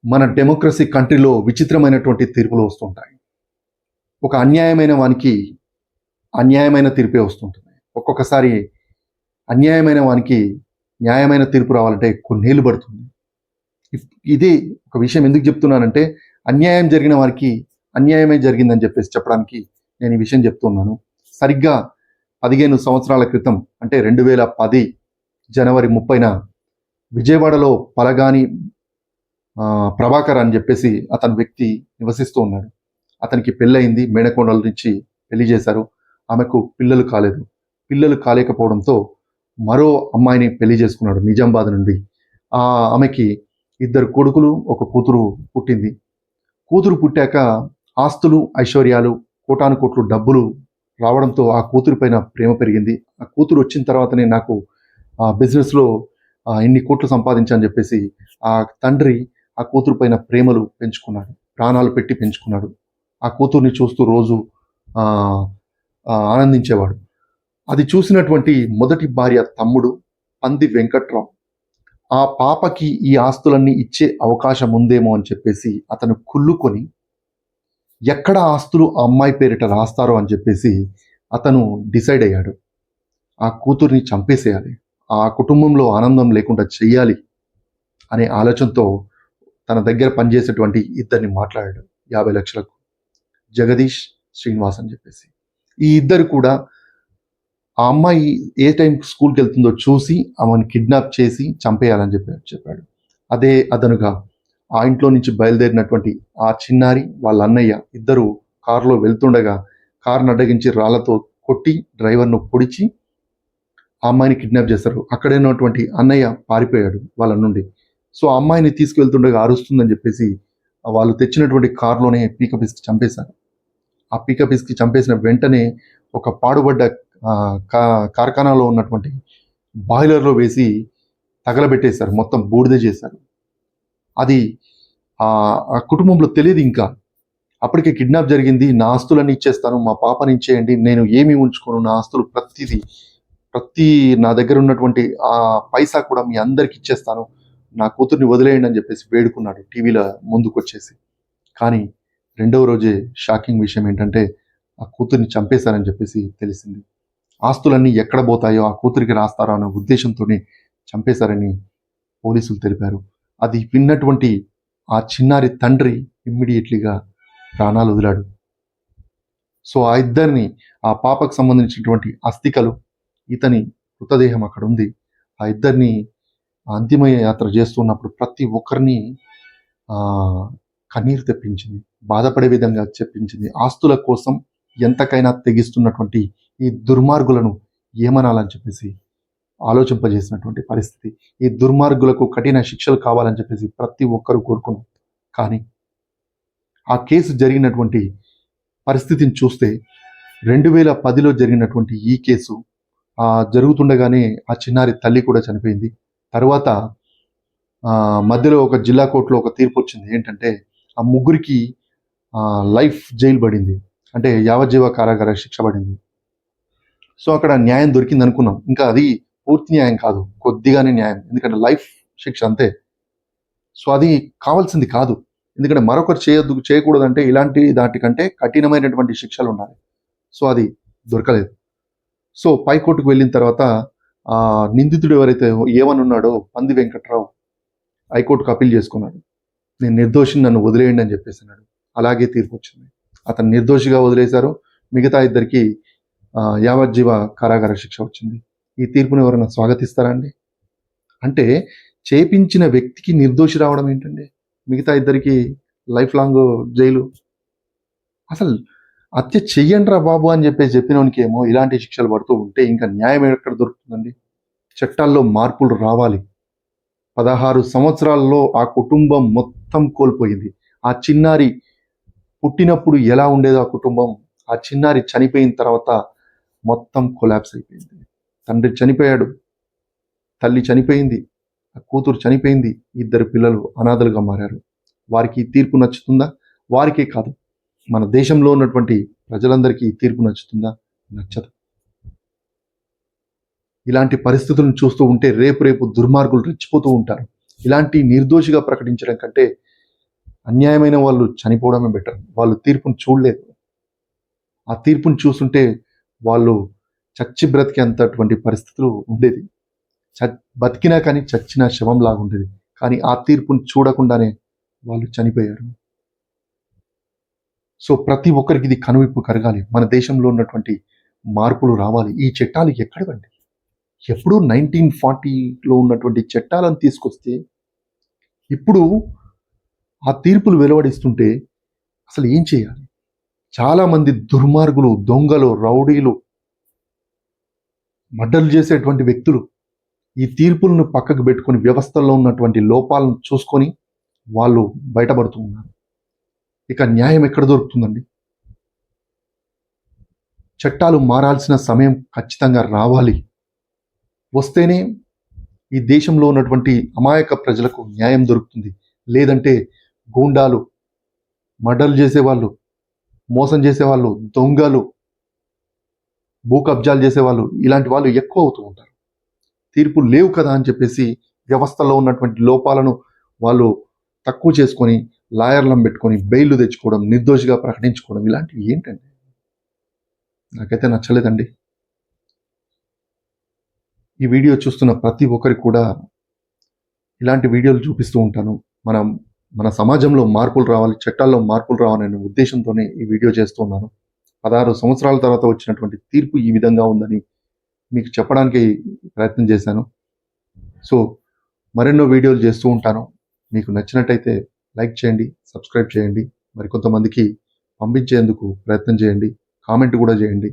మన డెమోక్రసీ కంట్రీలో విచిత్రమైనటువంటి తీర్పులు వస్తుంటాయి. ఒక అన్యాయమైన వానికి అన్యాయమైన తీర్పే వస్తుంటుంది. ఒక్కొక్కసారి అన్యాయమైన వానికి న్యాయమైన తీర్పు రావాలంటే కొన్నేళ్ళు పడుతుంది. ఇదే ఒక విషయం ఎందుకు చెప్తున్నానంటే, అన్యాయం జరిగిన వారికి అన్యాయమే జరిగిందని చెప్పడానికి నేను ఈ విషయం చెప్తున్నాను. సరిగ్గా 15 సంవత్సరాల క్రితం, అంటే 2010 జనవరి 30న విజయవాడలో పలగాని ప్రభాకర్ అని చెప్పేసి అతని వ్యక్తి నివసిస్తూ ఉన్నాడు. అతనికి పెళ్ళయింది. మేడకొండల నుంచి పెళ్లి చేశారు. ఆమెకు పిల్లలు కాలేదు. పిల్లలు కాలేకపోవడంతో మరో అమ్మాయిని పెళ్లి చేసుకున్నాడు నిజామాబాద్ నుండి. ఆమెకి 2 కొడుకులు, 1 కూతురు పుట్టింది. కూతురు పుట్టాక ఆస్తులు, ఐశ్వర్యాలు, కోటాను కోట్లు డబ్బులు రావడంతో ఆ కూతురి పైన ప్రేమ పెరిగింది. ఆ కూతురు వచ్చిన తర్వాతనే నాకు బిజినెస్లో ఇన్ని కోట్లు సంపాదించని చెప్పేసి ఆ తండ్రి ఆ కూతురు పైన ప్రేమలు పెంచుకున్నాడు. ప్రాణాలు పెట్టి పెంచుకున్నాడు. ఆ కూతుర్ని చూస్తూ రోజు ఆనందించేవాడు. అది చూసినటువంటి మొదటి భార్య తమ్ముడు పంది వెంకట్రావు ఆ పాపకి ఈ ఆస్తులన్నీ ఇచ్చే అవకాశం ఉందేమో అని చెప్పేసి అతను కుళ్ళుకొని ఎక్కడ ఆస్తులు ఆ అమ్మాయి పేరిట రాస్తారో అని చెప్పేసి అతను డిసైడ్ అయ్యాడు. ఆ కూతుర్ని చంపేసేయాలి, ఆ కుటుంబంలో ఆనందం లేకుండా చెయ్యాలి అనే ఆలోచనతో తన దగ్గర పనిచేసేటువంటి 2 మాట్లాడాడు. 50 లక్షలకు, జగదీష్, శ్రీనివాస్ అని చెప్పేసి. ఈ 2 కూడా ఆ అమ్మాయి ఏ టైం స్కూల్కి వెళ్తుందో చూసి ఆమెను కిడ్నాప్ చేసి చంపేయాలని చెప్పాడు. అదే అదనుగా ఆ ఇంట్లో నుంచి బయలుదేరినటువంటి ఆ చిన్నారి వాళ్ళ అన్నయ్య 2 కారులో వెళ్తుండగా కారును అడ్డగించి రాళ్లతో కొట్టి డ్రైవర్ను పొడిచి ఆ అమ్మాయిని కిడ్నాప్ చేస్తారు. అక్కడే ఉన్నటువంటి అన్నయ్య పారిపోయాడు వాళ్ళ నుండి. సో ఆ అమ్మాయిని తీసుకువెళ్తుండగా అరుస్తుందని చెప్పేసి వాళ్ళు తెచ్చినటువంటి కారులోనే పీకపిసికి చంపేశారు. ఆ పీకపిసికి చంపేసిన వెంటనే ఒక పాడుబడ్డ కార్ఖానాలో ఉన్నటువంటి బాయిలర్లో వేసి తగలబెట్టేశారు. మొత్తం బూడిద చేశారు. అది ఆ కుటుంబంలో తెలియదు ఇంకా. అప్పటికే కిడ్నాప్ జరిగింది, నా ఆస్తులన్నీ ఇచ్చేస్తాను, మా పాపని ఇచ్చేయండి, నేను ఏమి ఉంచుకోను, నా ఆస్తులు ప్రతి నా దగ్గర ఉన్నటువంటి ఆ పైసా కూడా మీ అందరికి ఇచ్చేస్తాను, నా కూతుర్ని వదిలేయండి అని చెప్పేసి వేడుకున్నాడు టీవీలో ముందుకు వచ్చేసి. కానీ 2వ రోజే షాకింగ్ విషయం ఏంటంటే ఆ కూతుర్ని చంపేశారని చెప్పేసి తెలిసింది. ఆస్తులన్నీ ఎక్కడ పోతాయో ఆ కూతురికి రాస్తారో అనే ఉద్దేశంతోనే చంపేశారని పోలీసులు తెలిపారు. అది విన్నటువంటి ఆ చిన్నారి తండ్రి ఇమ్మీడియట్లీగా ప్రాణాలు వదిలాడు. సో ఆ 2 ఆ పాపకు సంబంధించినటువంటి అస్థికలు, ఇతని మృతదేహం అక్కడ ఉంది. ఆ 2 అంతిమ యాత్ర చేస్తున్నప్పుడు ప్రతి ఒక్కరిని కన్నీరు తెప్పించింది, బాధపడే విధంగా చెప్పించింది. ఆస్తుల కోసం ఎంతకైనా తెగిస్తున్నటువంటి ఈ దుర్మార్గులను ఏమనాలని చెప్పేసి ఆలోచింపజేసినటువంటి పరిస్థితి. ఈ దుర్మార్గులకు కఠిన శిక్షలు కావాలని చెప్పేసి ప్రతి ఒక్కరూ కోరుకున్నారు. కానీ ఆ కేసు జరిగినటువంటి పరిస్థితిని చూస్తే 2010లో జరిగినటువంటి ఈ కేసు జరుగుతుండగానే ఆ చిన్నారి తల్లి కూడా చనిపోయింది. తర్వాత మధ్యలో ఒక జిల్లా కోర్టులో ఒక తీర్పు వచ్చింది. ఏంటంటే ఆ ముగ్గురికి లైఫ్ జైలు పడింది, అంటే యావజ్జీవ కారాగార శిక్ష పడింది. సో అక్కడ న్యాయం దొరికింది అనుకున్నాం. ఇంకా అది పూర్తి న్యాయం కాదు, కొద్దిగానే న్యాయం. ఎందుకంటే లైఫ్ శిక్ష అంతే. సో అది కావాల్సింది కాదు. ఎందుకంటే మరొకరు చేయకూడదంటే ఇలాంటి దాటికంటే కఠినమైనటువంటి శిక్షలు ఉండాలి. సో అది దొరకలేదు. సో పైకోర్టుకు వెళ్ళిన తర్వాత నిందితుడు ఎవరైతే ఏమనున్నాడో పంది వెంకట్రావు హైకోర్టుకు అప్పీల్ చేసుకున్నాడు. నేను నిర్దోషిని, నన్ను వదిలేయండి అని చెప్పేసి అన్నాడు. అలాగే తీర్పు వచ్చింది. అతను నిర్దోషిగా వదిలేశారు. మిగతా 2కి యావజ్జీవ కారాగార శిక్ష వచ్చింది. ఈ తీర్పును ఎవరైనా స్వాగతిస్తారా అండి? అంటే చేపించిన వ్యక్తికి నిర్దోషి రావడం ఏంటండి, మిగతా 2కి లైఫ్ లాంగ్ జైలు? అసలు హత్య చెయ్యండిరా బాబు అని చెప్పినోనికి ఏమో ఇలాంటి శిక్షలు పడుతూ ఉంటే ఇంకా న్యాయం ఎక్కడ దొరుకుతుందండి? చట్టాల్లో మార్పులు రావాలి. 16 సంవత్సరాల్లో ఆ కుటుంబం మొత్తం కోల్పోయింది. ఆ చిన్నారి పుట్టినప్పుడు ఎలా ఉండేదో ఆ కుటుంబం, ఆ చిన్నారి చనిపోయిన తర్వాత మొత్తం కొలాప్స్ అయిపోయింది. తండ్రి చనిపోయాడు, తల్లి చనిపోయింది, ఆ కూతురు చనిపోయింది, 2 పిల్లలు అనాథలుగా మారారు. వారికి ఈ తీర్పు నచ్చుతుందా? వారికే కాదు, మన దేశంలో ఉన్నటువంటి ప్రజలందరికీ ఈ తీర్పు నచ్చుతుందా? నచ్చదు. ఇలాంటి పరిస్థితులను చూస్తూ ఉంటే రేపు దుర్మార్గులు రెచ్చిపోతూ ఉంటారు. ఇలాంటి నిర్దోషిగా ప్రకటించడం కంటే అన్యాయమైన వాళ్ళు చనిపోవడమే బెటర్. వాళ్ళు తీర్పును చూడలేదు. ఆ తీర్పును చూసుంటే వాళ్ళు చచ్చి బ్రతికేంతటువంటి పరిస్థితులు ఉండేది. బతికినా కానీ చచ్చిన శవంలాగా ఉండేది. కానీ ఆ తీర్పును చూడకుండానే వాళ్ళు చనిపోయారు. సో ప్రతి ఒక్కరికి ఇది కనువిప్పు కరగాలి. మన దేశంలో ఉన్నటువంటి మార్పులు రావాలి. ఈ చట్టాలు ఎక్కడివండి? ఎప్పుడూ 1940లో ఉన్నటువంటి చట్టాలను తీసుకొస్తే ఇప్పుడు ఆ తీర్పులు వెలువడిస్తుంటే అసలు ఏం చేయాలి? చాలామంది దుర్మార్గులు, దొంగలు, రౌడీలు, మర్డర్లు చేసేటువంటి వ్యక్తులు ఈ తీర్పులను పక్కకు పెట్టుకొని వ్యవస్థల్లో ఉన్నటువంటి లోపాలను చూసుకొని వాళ్ళు బయటపడుతూ ఉన్నారు. ఇక న్యాయం ఎక్కడ దొరుకుతుందండి? చట్టాలు మారాల్సిన సమయం ఖచ్చితంగా రావాలి. వస్తేనే ఈ దేశంలో ఉన్నటువంటి అమాయక ప్రజలకు న్యాయం దొరుకుతుంది. లేదంటే గూండాలు, మర్డర్లు చేసేవాళ్ళు, మోసం చేసేవాళ్ళు, దొంగలు, భూ కబ్జాలు చేసేవాళ్ళు, ఇలాంటి వాళ్ళు ఎక్కువ అవుతూ ఉంటారు. తీర్పులు లేవు కదా అని చెప్పేసి వ్యవస్థలో ఉన్నటువంటి లోపాలను వాళ్ళు తక్కువ చేసుకొని లాయర్లను పెట్టుకొని బెయిల్ తెచ్చుకోవడం, నిర్దోషిగా ప్రకటించుకోవడం, ఇలాంటివి ఏంటండి? నాకైతే నచ్చలేదండి. ఈ వీడియో చూస్తున్న ప్రతి ఒక్కరికి కూడా ఇలాంటి వీడియోలు చూపిస్తూ ఉంటాను. మన సమాజంలో మార్పులు రావాలి, చట్టాల్లో మార్పులు రావాలనే ఉద్దేశంతోనే ఈ వీడియో చేస్తున్నాను. 16 సంవత్సరాల తర్వాత వచ్చినటువంటి తీర్పు ఈ విధంగా ఉందని మీకు చెప్పడానికి ప్రయత్నం చేశాను. సో మరెన్నో వీడియోలు చేస్తూ ఉంటాను. మీకు నచ్చినట్టయితే లైక్ చేయండి, సబ్స్క్రైబ్ చేయండి, మరికొంతమందికి పంపించేందుకు ప్రయత్నం చేయండి, కామెంట్ కూడా చేయండి.